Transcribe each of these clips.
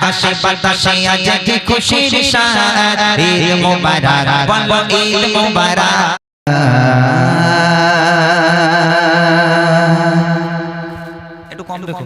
আকাশে বাতাসে আজ কি খুশির সাদ ঈদ মুবারক বলো ঈদ মুবারক একটু কম দেখো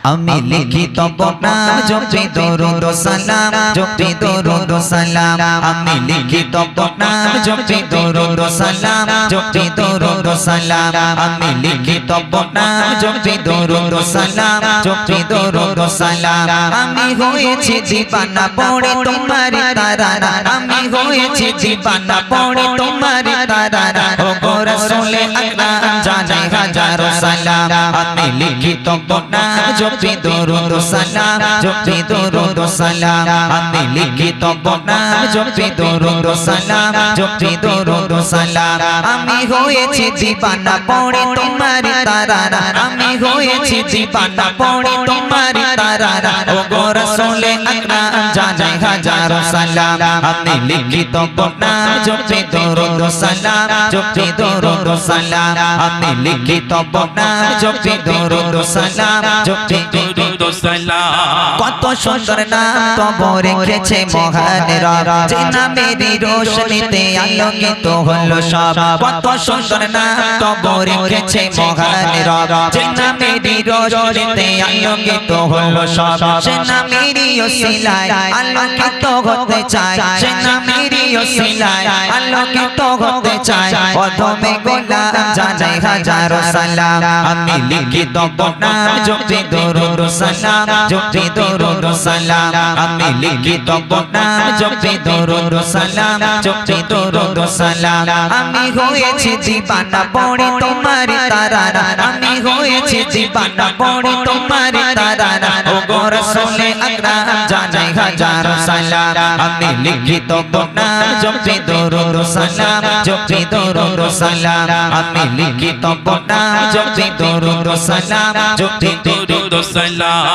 আমি লিখি তব নাম জপি দরুদ সালাম জপি দরুদ সালাম আমি লিখি তব নাম জপি দরুদ সালাম জপি দরুদ সালাম আমি লিখি তব নাম জপি দরুদ সালাম জপি দরুদ সালাম আমি হয়েছি দিবানা পড়ে তোমার তারানা আমি হয়েছি দিবানা পড়ে তোমার তারানা ও গো রাসূলে আকরাম জানাই হাজারো সালাম আমি লিখি তব নাম জপি দরুদ সালাম জপি দরুদ সালাম আমি লিখি তব নাম জপি দরুদ সালাম জপি দরুদ সালাম আমি হয়েছি দিবানা পড়ে তোমার তারানা আমি হয়েছি দিবানা পড়ে তোমার তারানা ও গো রাসূলে আকরাম জানাই হাজারো সালাম আমি লিখি তব নাম জপি দরুদ সালাম জপি দরুদ সালাম আমি লিখি তব নাম জপি দরুদ সালাম জপি দরুদ সালাম কত সুন্দর নাম তব রেখেছে মহান রব যে নামেরই রোশনীতে আলোকিত হলো সব কত সুন্দর নাম তব রেখেছে মহান রব যে নামেরই রোশনীতে আলোকিত হলো সব সে নামেরই ওসিলায় আলোকিত হতে চায় সে নামেরই ওসিলায় আলোকিত হতে চায় অধমে গোলাম জানাই হাজারো সালাম আমি লিখি তব নাম জপি দরুদ সালাম জপি দরুদ সালাম আমি লিখি তব নাম জপি দরুদ সালাম জপি দরুদ সালাম আমি হয়েছি দিবানা পড়ে তোমার তারানা আমি হয়েছি দিবানা পড়ে তোমার তারানা ও গো রাসূলে আকরাম জানাই হাজারো সালাম আমি লিখি তব নাম জপি দরুদ সালাম জপি দরুদ সালাম আমি লিখি তব নাম জপি দরুদ সালাম জপি দরুদ সালাম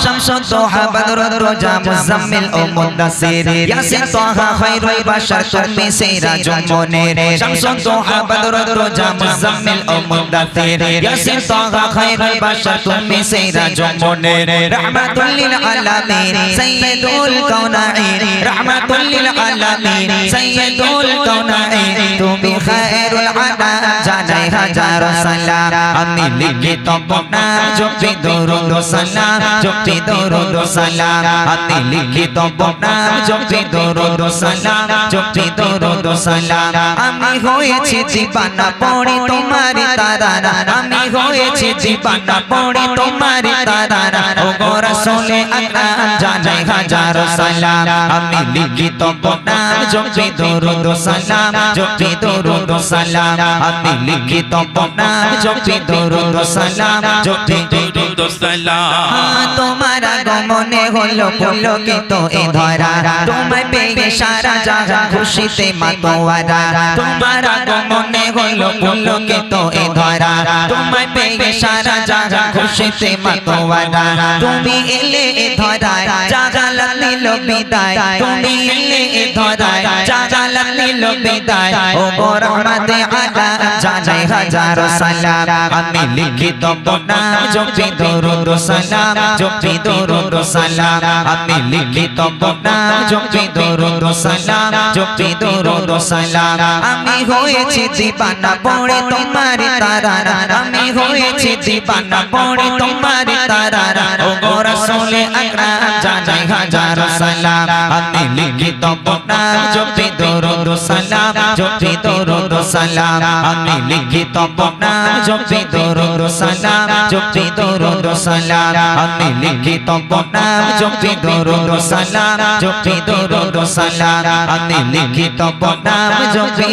শামসুদ দোহা বদরুদ রোজা মুজাম্মিল ও মুদাসসির ইয়াসিন তাহা খায়রুল বাশার তুমি সিরাজুল মুনির শামসুদ দোহা বদরুদ রোজা মুজাম্মিল ও মুদাসসির ইয়াসিন তাহা খায়রুল বাশার তুমি সিরাজুল মুনির রাহমাতুল লিল আলামিন সাইয়্যিদুল কাওনাইন রাহমাতুল লিল আলামিন সাইয়্যিদুল কাওনাইন তুমি খায়রুল আনাম জানাই হাজারো সালাম আমি লিখি তব নাম জপি দরুদ সালাম জপি দরুদ সালাম আমি লিখি তব নাম জপি দরুদ সালাম জপি দরুদ সালাম আমি হয়েছি দিবানা পড়ে তোমার তারানা আমি হয়েছি দিবানা পড়ে তোমার তারানা ও গো রাসূলে আকরাম জানাই হাজারো সালাম আমি লিখি তব নাম জপি দরুদ সালাম জপি দরুদ সালাম আমি লিখি তব নাম জপি দরুদ সালাম জপি দরুদ সালাম তোমার আগমনে হলো পুলকিত এ ধরা তোমায় পেয়ে সারা জাহান খুশিতে মাতোয়ারা তোমার আগমনে হলো পুলকিত এ ধরা তোমায় পেয়ে সারা জাহান খুশিতে মাতোয়ারা তুমি এলে এ ধরায় জাগালাত নিল বিদায় তুমি এলে এ ধরায় জাগালাত নিল বিদায় ও গো রহমতে আলাম জানাই হাজারো সালাম আমি লিখি তব নাম জপি দরুদ সালাম জপি দরুদ সালাম আমি লিখি তব নাম জপি দরুদ সালাম জপি দরুদ সালাম আমি হয়েছি দিবানা পড়ে তোমার তারানা আমি হয়েছি দিবানা পড়ে তোমার তারানা ও গো রাসূলে আকরাম জানাই হাজারো সালাম আমি লিখি তব নাম জপি দরুদ সালাম জপি দরুদ সালাম আমি লিখি তব নাম জপি দরুদ সালাম জপি দরুদ সালাম আমি লিখি তব নাম জপি দরুদ সালাম জপি দরুদ সালাম আমি লিখি তব নাম জপি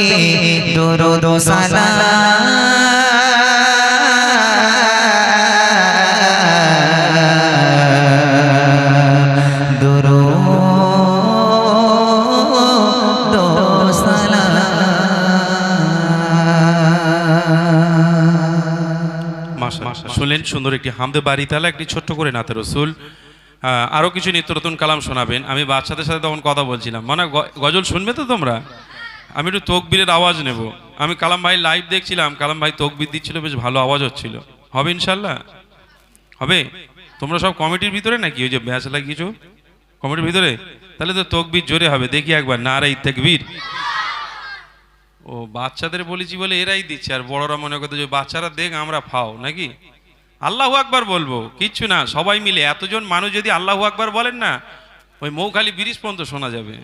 দরুদ সালাম শুনলেন সুন্দর একটি হামদে বাড়ি তালা একটি ছোট্ট করে নাতে রসুল আরও কিছু নিত্য নতুন কালাম শোনাবেন আমি বাচ্চাদের সাথে তখন কথা বলছিলাম মানে গজল শুনবে তো তোমরা আমি একটু তকবীরের আওয়াজ নেব আমি কালাম ভাই লাইভ দেখছিলাম কালাম ভাই তকবীর দিচ্ছিল বেশ ভালো আওয়াজ হচ্ছিল হবে ইনশাল্লাহ হবে তোমরা সব কমিটির ভিতরে নাকি ওই যে ব্যাচ লাগিয়েছো কমিটির ভিতরে? তাহলে তো তকবীর জোরে হবে, দেখি একবার নারে তাকবীর। ও বাচ্চাদের বলেছি বলে এরাই দিচ্ছে, আর বড়রা মনে করতে যে বাচ্চারা দেখ আমরা ফাও নাকি। আল্লাহু আকবার বলবো, কিচ্ছু না, সবাই মিলে এতজন মানুষ যদি আল্লাহু আকবার বলেন না, ওই মৌখালি ব্রিজ পর্যন্ত শোনা যাবে।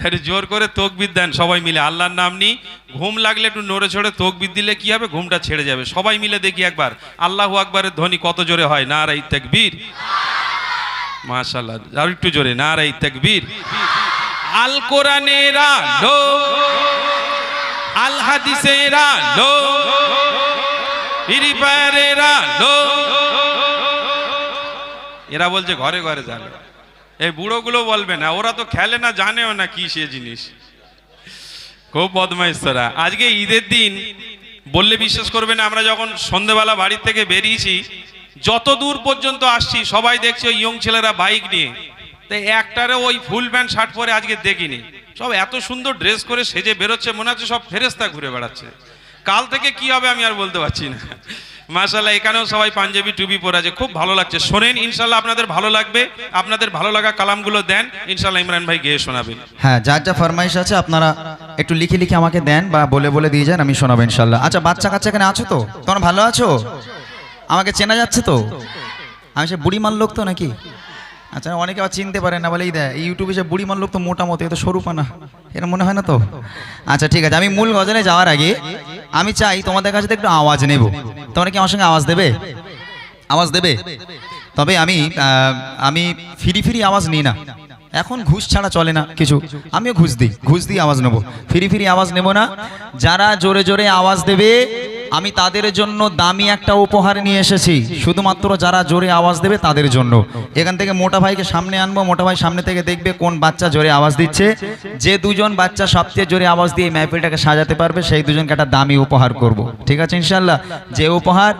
একটু জোর করে তকবীর দেন সবাই মিলে, আল্লাহর নাম নি। ঘুম লাগলে একটু নড়ে চড়ে তকবীর দিলে কি হবে, ঘুমটা ছেড়ে যাবে। সবাই মিলে দেখি একবার আল্লাহু আকবারের ধ্বনি কত জোরে হয়, নারে তাকবীর। মাশাআল্লাহ, আর একটু জোরে, নারে তাকবীর। আল কোরআনের আলো, আল হাদিসের আলো, পীরবারের আলো। এরা বলছে ঘরে ঘরে জানে, এই বুড়োগুলো বলবে না, ওরা তো খেলে না, জানেও না কি সে জিনিস। খুব বদমাইশ তোরা। আজকে ঈদের দিন বললে বিশ্বাস করবে না, আমরা যখন সন্ধ্যেবেলা বাড়ির থেকে বেরিয়েছি, যত দূর পর্যন্ত আসছি সবাই দেখছি ওই ইয়ং ছেলেরা বাইক নিয়ে, তাই একটারে ওই ফুল প্যান্ট শার্ট পরে আজকে দেখিনি। সব এত সুন্দর ড্রেস করে সেজে বেরোচ্ছে, মনে হচ্ছে সব ফেরেস্তা ঘুরে বেড়াচ্ছে। কাল থেকে কি হবে আমি আর বলতে পারছি না। মাশাআল্লাহ, এখানেও সবাই পাঞ্জাবি টুপি পরে আছে, খুব ভালো লাগছে। শোনেন, ইনশাআল্লাহ আপনাদের ভালো লাগবে। আপনাদের ভালো লাগা কালামগুলো দেন, ইনশাআল্লাহ ইমরান ভাই গেয়ে শোনাবেন। হ্যাঁ, যার যা ফরমাইশ আছে আপনারা একটু লিখে লিখে আমাকে দেন বা বলে বলে দিয়ে যান, আমি শোনাবো ইনশাআল্লাহ। আচ্ছা, বাচ্চা কাচ্চা এখানে আছো তো? তোমরা ভালো আছো? আমাকে চেনা যাচ্ছে তো? আমি সে বুড়ি মাল লোক তো নাকি? আচ্ছা, অনেকে আবার চিনতে পারে না, বলে এই দেখ ইউটিউবে সে বুড়ি মাল লোক তো মোটামুটি, এ তো সরু পানা, এরকম মনে হয় না তো? আচ্ছা ঠিক আছে, আমি মূল গজলে যাওয়ার আগে আমি চাই তোমাদের কাছে একটু আওয়াজ নেব। তোমরা কি আমার সঙ্গে আওয়াজ দেবে? আওয়াজ দেবে? তবে আমি ফিরি ফিরি আওয়াজ নিই না, এখন ঘুষ ছাড়া চলে না কিছু, আমিও ঘুষ দিই আওয়াজ নেবো, ফিরি ফিরি আওয়াজ নেব না। যারা জোরে জোরে আওয়াজ দেবে আমি তাদের জন্য দামি একটা উপহার নিয়ে এসেছি, শুধুমাত্র যারা জোরে আওয়াজ দেবে তাদের জন্য। এখান থেকে মোটা ভাইকে সামনে আনবো, মোটা ভাই সামনে থেকে দেখবে কোন বাচ্চা জোরে আওয়াজ দিচ্ছে। যে দুজন বাচ্চা সবচেয়ে জোরে আওয়াজ দিয়ে মেহফিলটাকে সাজাতে পারবে সেই দুজনকে একটা দামি উপহার করব, ঠিক আছে ইনশাআল্লাহ? যে উপহার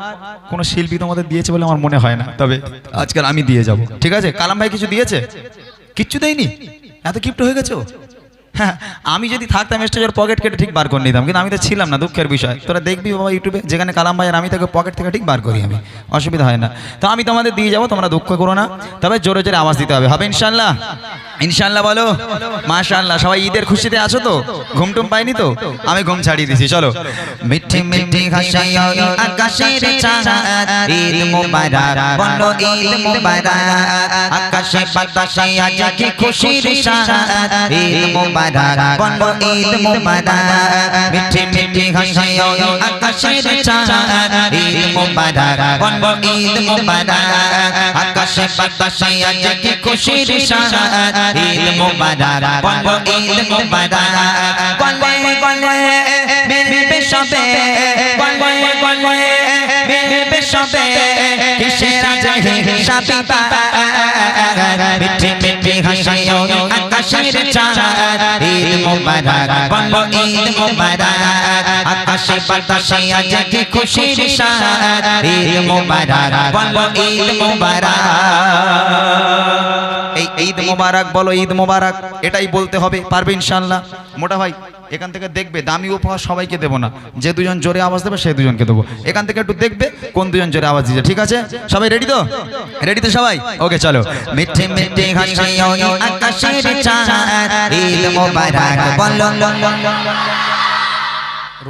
কোনো শিল্পী তোমাদের দিয়েছে বলে আমার মনে হয় না, তবে আজকাল আমি দিয়ে যাব, ঠিক আছে? কালাম ভাই কিছু দিয়েছে? কিচ্ছু দেয়নি? এত কিপ্ট হয়ে গেছো? হ্যাঁ, আমি যদি থাকতাম স্টেজের পকেট কেটে ঠিক বার করে নিতাম, কিন্তু আমি তো ছিলাম না, দুঃখের বিষয়। তোরা দেখবি বাবা ইউটিউবে, যেখানে কালাম ভাই আর আমি তাকে পকেট থেকে ঠিক বার করি, আমি অসুবিধা হয় না। তো আমি তোমাদের দিয়ে যাবো, তোমরা দুঃখ করো না, তবে জোরে জোরে আওয়াজ দিতে হবে, হবে ইনশাআল্লাহ? ইনশাআল্লাহ বলো মাশাআল্লাহ। সবাই ঈদের খুশিতে আছো তো? ঘুমটুম পাইনি তো? আমি ঘুম ছাড়িয়ে দিছি, চলো। মিঠি মিঠি হাসায় আকাশের চাঁদ, ঈদ মুবারক বলো ঈদ মুবারক। আকাশে বাতাসে আজ কি খুশির সাদ, ঈদ মুবারক বলো ঈদ মুবারক। মিঠি মিঠি হাসায় আকাশের চাঁদ, ঈদ মুবারক বলো ঈদ মুবারক। আকাশে বাতাসে আজ কি খুশির সাদ, ঈদ মুবারক বলো ঈদ মুবারক। গলে গলে মিলবে সবে, গলে গলে মিলবে সবে, কিসের আজকে শাবিবা। মিঠি মিঠি হাসায় আকাশের চাঁদ, ঈদ মুবারক বলো ঈদ মুবারক। আকাশে বাতাসে আজ কি খুশির সাদ, ঈদ মুবারক বলো ঈদ মুবারক। এই ঈদ মোবারক বলো ঈদ মোবারক, এটাই বলতে হবে, পারবে ইনশাআল্লাহ? মোটা ভাই এখান থেকে দেখবে, দামি উপহার সবাইকে দেবো না, যে দুজন জোরে আওয়াজ দেবে সেই দুজনকে দেবো। এখান থেকে একটু দেখবে কোন দুজন জোরে আওয়াজ দিচ্ছে, ঠিক আছে? সবাই রেডি তো? রেডি তো সবাই? ওকে চলো। মিঠি মিঠি হাসায় আকাশের চাঁদ, ঈদ মুবারক বলো।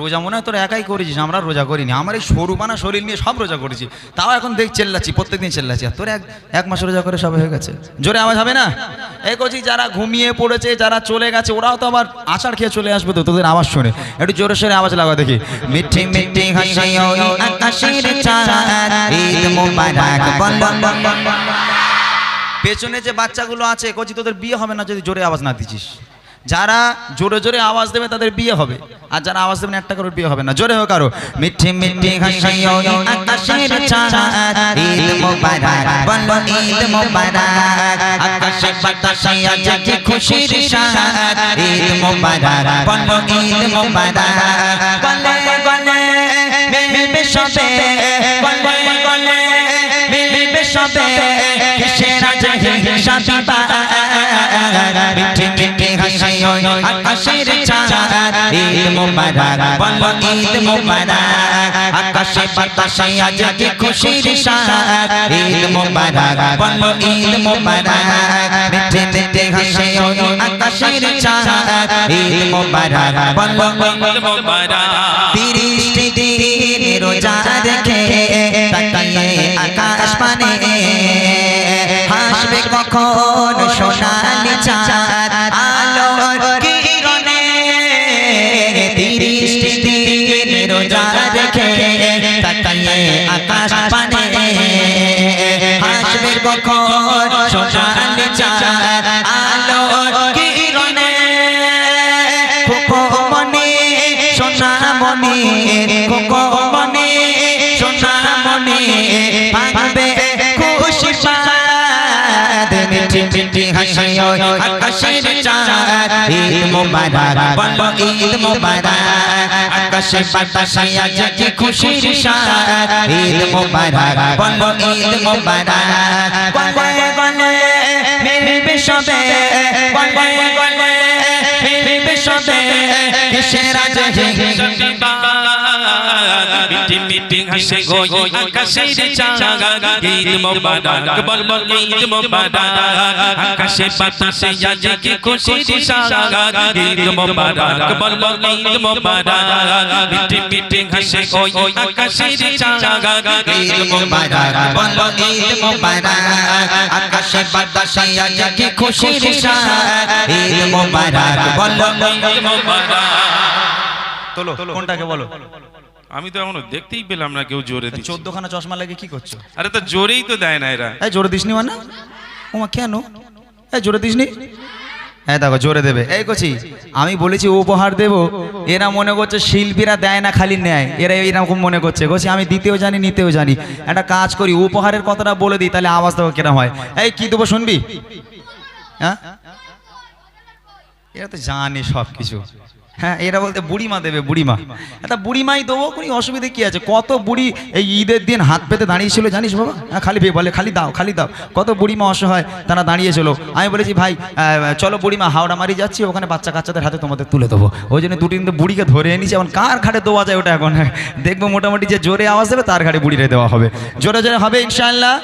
রোজা মনে হয় তোরা একাই করেছিস, আমরা রোজা করিনি। আমার এই সরুপানা শরীর নিয়ে সব রোজা করেছি, তাও এখন দেখ চেল্লাচ্ছি, প্রত্যেকদিন চেল্লাচ্ছি। আর তোর এক মাস রোজা করে সব হয়ে গেছে, জোরে আওয়াজ হবে না? এই করছি, যারা ঘুমিয়ে পড়েছে, যারা চলে গেছে, ওরাও তো আবার আচার খেয়ে চলে আসবে তো, তোদের আওয়াজ শুনে একটু জোরে সোরে আওয়াজ লাগা দেখি। মিঠি মিঠি হাসায় আকাশের চাঁদ, ঈদ মুবারক বলো। পেছনে যে বাচ্চাগুলো আছে কচি, তোদের বিয়ে হবে না যদি জোরে আওয়াজ না দিছিস। যারা জোরে জোরে আওয়াজ দেবে তাদের বিয়ে হবে, আর যারা আওয়াজ দেবে না একটা করে বিয়ে হবে না। জোরে হোক আরো। মিঠি মিঠি হাসায় আকাশের চাঁদ, ঈদ মুবারক বলো ঈদ মুবারক। আকাশে বাতাসে আজ কি খুশির সাদ, ঈদ মুবারক বলো ঈদ মুবারক। গলে গলে মিলবে সবে, গলে গলে মিলবে সবে, কিসের আজকে শাবিবা। মিঠি মিঠি হাসায় আকাশের চাঁদ, ঈদ মুবারক বলো ঈদ মুবারক। আকাশে বাতাসে আজ কি খুশির সাথ ঈদ মোবারক বলো ঈদ মোবারক মিঠে মিঠে হাসে ওই আকাশের চাঁদ ঈদ মোবারক বলো ঈদ মোবারক 30 দিন রোজা রেখে তাকিয়ে আকাশ পানে হাসবে কখন সোনালি চাঁদ আলোর কিরণে 30 দিন রোজা রেখে তাকিয়ে আকাশ পানে হাসবে কখন সোনালি চাঁদ আলোর কিরণে কোকো মনে সোনা মনে কোকো মনে সোনা মনে ভাঙবে খুশি পাদ মিঠি মিঠি হাসি আকাশের চাঁদ ঈদ মোবারক বলো ঈদ মোবারক আকাশে বাতাসে আজ কি খুশির সাথ ঈদ মোবারক বলো ঈদ মোবারক গলে গলে মিলবে সবে গলে গলে মিলবে সবে কিসের আজ মিটি মিটি হাসে গো আকাশের চাঁদ ঈদ মোবারক বলো ঈদ মোবারক আকাশে বাতাসে আজ কি খুশির সাথ ঈদ মোবারক বলো ঈদ মোবারক মিটি মিটি হাসে গো আকাশের চাঁদ ঈদ মোবারক বলো ঈদ মোবারক আকাশে বাতাসে আজ কি খুশির সাথ ঈদ মোবারক বলো ঈদ মোবারক তোলো কোনটাকে বলো আমি তো এখনো দেখতেই পেলাম না কেউ জোরে দিচ্ছে 14 খানা চশমা লাগে কি করছো আরে তো জোরেই তো দেয় না এরা এই জোরে দিসনি মানে ওমা কেন এই জোরে দিসনি হ্যাঁ দেখো জোরে দেবে এই কচি আমি বলেছি উপহার দেব এরা মনে করছে শিল্পীরা দেয় না খালি নেয় এরা এরকম মনে করছে কচি আমি দিতেও জানি নিতেও জানি একটা কাজ করি উপহারের কথাটা বলে দিই তাহলে আওয়াজ দেবো কিরম হয় এই কি দেবো শুনবি হ্যাঁ এরা তো জানে সব কিছু হ্যাঁ এরা বলতে বুড়িমা দেবে বুড়িমা এটা বুড়িমাই দেবো কোনো অসুবিধা কি আছে কত বুড়ি এই ঈদের দিন হাত পেতে দাঁড়িয়েছিল জানিস বাবা হ্যাঁ খালি বলে খালি দাও কত বুড়িমা অসহায় তারা দাঁড়িয়েছিল আমি বলেছি ভাই চলো বুড়িমা হাওড়ামারি যাচ্ছি ওখানে বাচ্চা কাচ্চাদের হাতে তোমাদের তুলে দেবো ওই জন্য দুটি কিন্তু বুড়িকে ধরে এনেছি এখন কার ঘাটে দেওয়া যায় ওটা এখন দেখবো মোটামুটি যে জোরে আওয়াজ দেবে তার ঘাটে বুড়িরে দেওয়া হবে জোরে জোরে হবে ইনশাআল্লাহ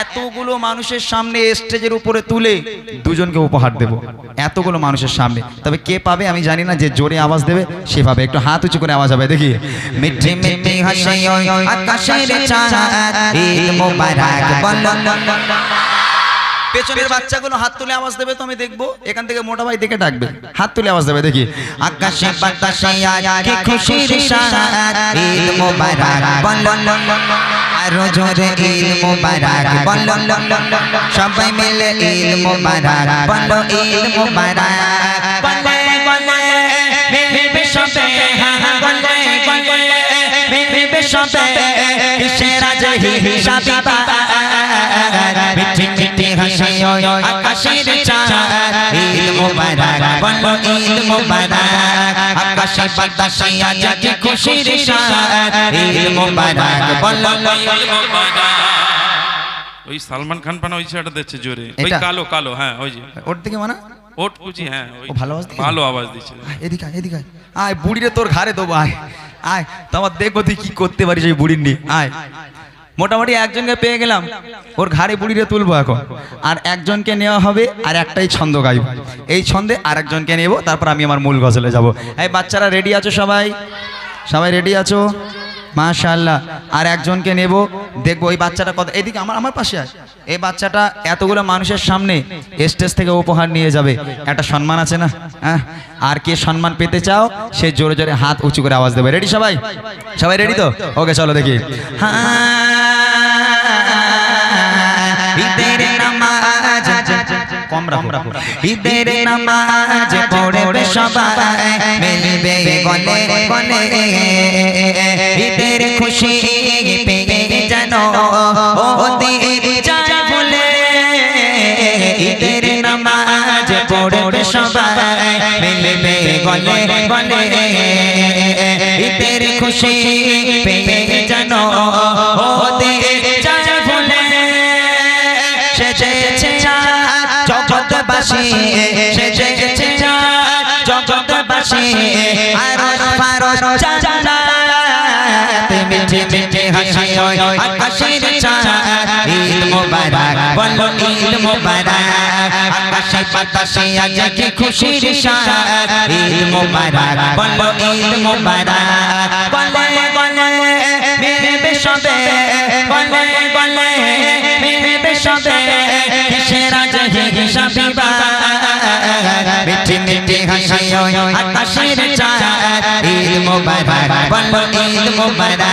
এতগুলো মানুষের সামনে স্টেজের উপরে তুলে দুজনকে উপহার দেব এতগুলো মানুষের সামনে তবে কে পাবে আমি জানি না যে জোরে আওয়াজ দেবে সে পাবে একটু হাত উঁচু করে আওয়াজ হবে দেখি মিঠি মিঠি হাসি আকাশের চাঁদ ঈদ মোবারক বলো পেছনের বাচ্চাগুলো হাত তুলে আওয়াজ দেবে তো আমি দেখবো এখান থেকে মোটা ভাই দেখে ডাকবে হাত তুলে আওয়াজ দেবে দেখি আকাশে বাতাসে আজ কি খুশির সাথ ঈদ মোবারক বলো আরো জোরে ঈদ মোবারক বলো সবাই মিলে ঈদ মোবারক বলো ঈদ মোবারক বলে বলে মিলবে সবে বলে বলে মিলবে সবে কিসের আজ হিসাব মিঠি মিঠি হাসি আকাশের চাঁদ ঈদ মোবারক বলো ঈদ মোবারক আকাশে বাতাসে আজ কি খুশির সাথ ঈদ মোবারক বলো ঈদ মোবারক ওই সালমান খান পানা ওই ছেলেটা দিচ্ছে জোরে ওই এটা? কালো কালো হ্যাঁ ওই যে ওর দিকে মানে ওট কুচি হ্যাঁ ওই ও ভালো আওয়াজ দিচ্ছে? ভালো আওয়াজ দিচ্ছে এদিকে আয় বুড়িরে তোর ঘাড়ে দেবো আয় তোমার দেখবো তুই কি করতে পারিস ওই বুড়ির নিয়ে আয় মোটামুটি একজনকে পেয়ে গেলাম ওর ঘাড়ে বুড়িরে তুলবো এখন আর একজনকে নেওয়া হবে আর একটাই ছন্দ গাইব এই ছন্দে আর একজনকে নেব তারপর আমি আমার মূল গজলে যাব এই বাচ্চারা রেডি আছো সবাই রেডি আছো মাশাআল্লাহ আর একজনকে নেব দেখবো ওই বাচ্চাটা কত এদিকে আমার পাশে আয় এই বাচ্চাটা এতগুলো মানুষের সামনে স্টেজ থেকে উপহার নিয়ে যাবে একটা সম্মান আছে না হ্যাঁ আর কে সম্মান পেতে চাও সে জোরে জোরে হাত উঁচু করে আওয়াজ দেবে রেডি সবাই রেডি তো ওকে চলো দেখি ঈদের নামাজ কম রাখো ঈদের নামাজ পড়বে সবাই মিলবে গলে গলে ঈদের খুশি পেয়ে জানো ওদের যায় বলে ঈদের নামাজ পড়বে সবাই মিলবে গলে গলে ঈদের খুশি পেয়ে জানো ওদের যায় বলে সেজেছে জগৎবাসী সেজেছে জগৎবাসী আর ফারস জান্নাত মিঠে মিঠে হাসি ওই আকাশের চাঁদ ঈদ মোবারক বলো ঈদ মোবারক আকাশে বাতাসে আজ কি খুশির সাদ ঈদ মোবারক বলো ঈদ মোবারক বলে বলে মেরে সবে বলে বলে মেরে সবে কিসের আজ হিসাবি বা মিঠে মিঠে হাসি ওই আকাশের চাঁদ ঈদ মোবারক বলো ঈদ মোবারক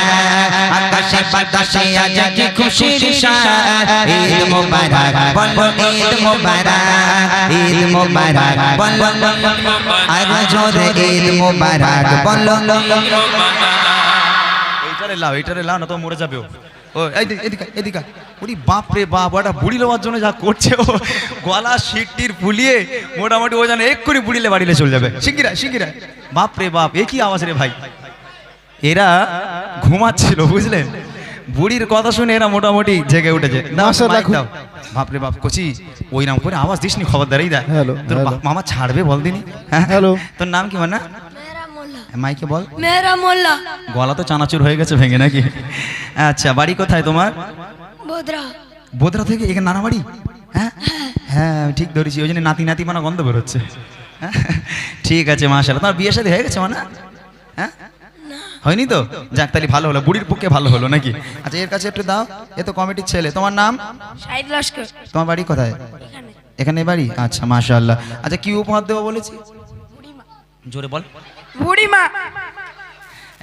আকাশে বাতাসে আজ কি খুশির সাদ ঈদ মোবারক বলো ঈদ মোবারক ঈদ মোবারক বলো আর জোরে ঈদ মোবারক বলো এইটারে লাও না তো মরে যাবে ও এদিকে এদিকে ওরে বাপ রে বাপ ওটা বুড়ি লওয়ার জন্য যা করছে ও গলা শিরটির ফুলিয়ে মোটামুটি ও যেন এক্ষুনি বুড়িলে বাড়িলে চলে যাবে শিগগিরা বাপ রে বাপ এ কি আওয়াজ রে ভাই এরা ঘুমাচ্ছিল বুঝলেন বুড়ির কথা শুনে এরা মোটামুটি জেগে উঠেছে বাপ রে বাপ কচি ওই নাম করে আওয়াজ দিসনি খবরদারই দেয় তোর মামা ছাড়বে বল দিনি হ্যালো তোর নাম কি মানা মাইকে বল মেহরা মোল্লা গলা তো চানাচুর হয়ে গেছে ভেঙে নাকি আচ্ছা বাড়ি কোথায় তোমার বোদরা থেকে এখানে নানা বাড়ি হ্যাঁ হ্যাঁ ঠিক ধরেছি ওই জন্য নাতি নাতি মানা গন্ধ বেরোচ্ছে হ্যাঁ ঠিক আছে মাশাআল্লাহ তোমার বিয়ে শাদী হয়ে গেছে মানা হ্যাঁ হয়নি তো যাক তাহলে ভালো হলো বুড়ির পক্ষে ভালো হলো নাকি আচ্ছা এর কাছে একটু দাও এ তো কমিটির ছেলে তোমার নাম শাহিদ লস্কর তোমার বাড়ি কোথায় এখানে বাড়ি আচ্ছা মাশাআল্লাহ আচ্ছা কি উপহার দেবো বলেছি জোরে বল বুড়িমা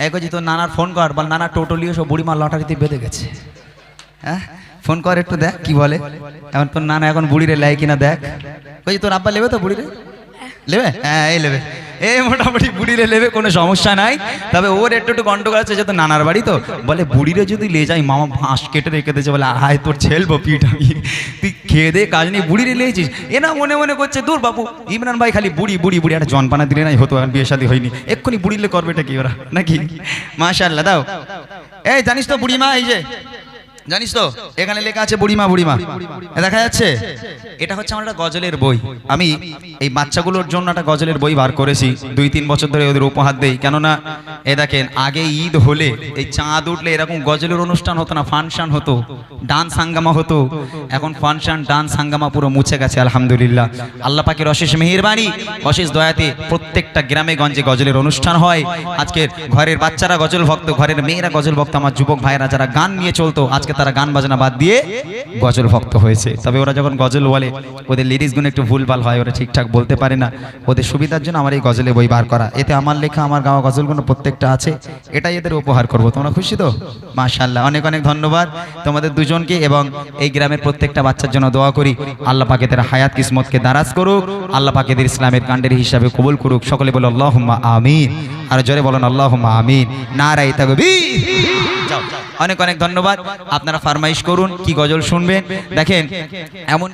একজি তোর নানার ফোন কর বল নানা টোটলিও সব বুড়িমা লটারিতে বেঁধে গেছে হ্যাঁ ফোন কর একটু দেখ কি বলে এখন তোর নানা এখন বুড়িরে লেয় কিনা দেখ কই তোর আব্বা নেবে তো বুড়িরে নেবে হ্যাঁ এই নেবে এই মোটামুটি বুড়িরে নেবে কোনো সমস্যা নাই তবে ওর একটু গন্ডগোল আছে যেহেতু নানার বাড়ি তো বলে বুড়িরে যদি লে যাই মামা ভাঁস কেটে রেখে দিয়েছে বলে আয় তোর ছেলবো পিঠ আমি তুই খেয়ে দে কাজ নেই বুড়িরে লেছিস এ না মনে মনে করছে দূর বাবু ইমরান ভাই খালি বুড়ি বুড়ি বুড়ি একটা জনপানা দিলে নাই হতো এখন বিয়ে শাদী হয়নি এক্ষুনি বুড়িলে করবে এটা কি ওরা নাকি মাশাআল্লাহ দাও এই জানিস তো বুড়িমা এই যে জানিস তো এখানে লেখা আছে বুড়িমা বুড়িমা দেখা যাচ্ছে এটা হচ্ছে আমার একটা গজলের বই আমি এই বাচ্চাগুলোর জন্য একটা গজলের বই বার করেছি 2-3 বছর ধরে ওদের উপহার দেই কেননা এ দেখেন আগে ঈদ হলে এই চাঁদ উঠলে এরকম গজলের অনুষ্ঠান হতো না ফাংশন হতো ডান্স হাঙ্গামা হতো এখন ফাংশন ডান্স হাঙ্গামা পুরো মুছে গেছে আলহামদুলিল্লাহ আল্লাহ পাকের অশেষ মেহেরবানি অশেষ দয়াতে প্রত্যেকটা গ্রামে গঞ্জে গজলের অনুষ্ঠান হয় আজকের ঘরের বাচ্চারা গজল ভক্ত ঘরের মেয়েরা গজল ভক্ত আমার যুবক ভাইরা যারা গান নিয়ে চলতো আজকে তারা গান বাজনা বাদ দিয়ে গজল ভক্ত হয়েছে তবে ওরা যখন গজল বলে ওদের লিরিক্স গুলো একটু ভুলভাল হয় ওরা ঠিকঠাক বলতে পারে না ওদের সুবিধার জন্য আমার এই গজলে বই বার করা এতে আমার লেখা আমার গাওয়া গজলগুলো প্রত্যেকটা আছে এটাই এদের উপহার করব তোমরা খুশি তো মাশাআল্লাহ অনেক অনেক ধন্যবাদ তোমাদের দুজনকে এবং এই গ্রামের প্রত্যেকটা বাচ্চার জন্য দোয়া করি আল্লাহ পাক এদের হায়াত কিসমতকে দারাজ করুক আল্লাহ পাক এদের ইসলামের কাণ্ডের হিসাবে কবুল করুক সকলে বলো আল্লাহুম্মা আমিন আর জোরে বলেন আল্লাহুম্মা আমিন নারায়ে তাকবীর অনেক অনেক ধন্যবাদ আপনারা ফরমাইশ করুন কি গজল শুনবেন দেখেন এমন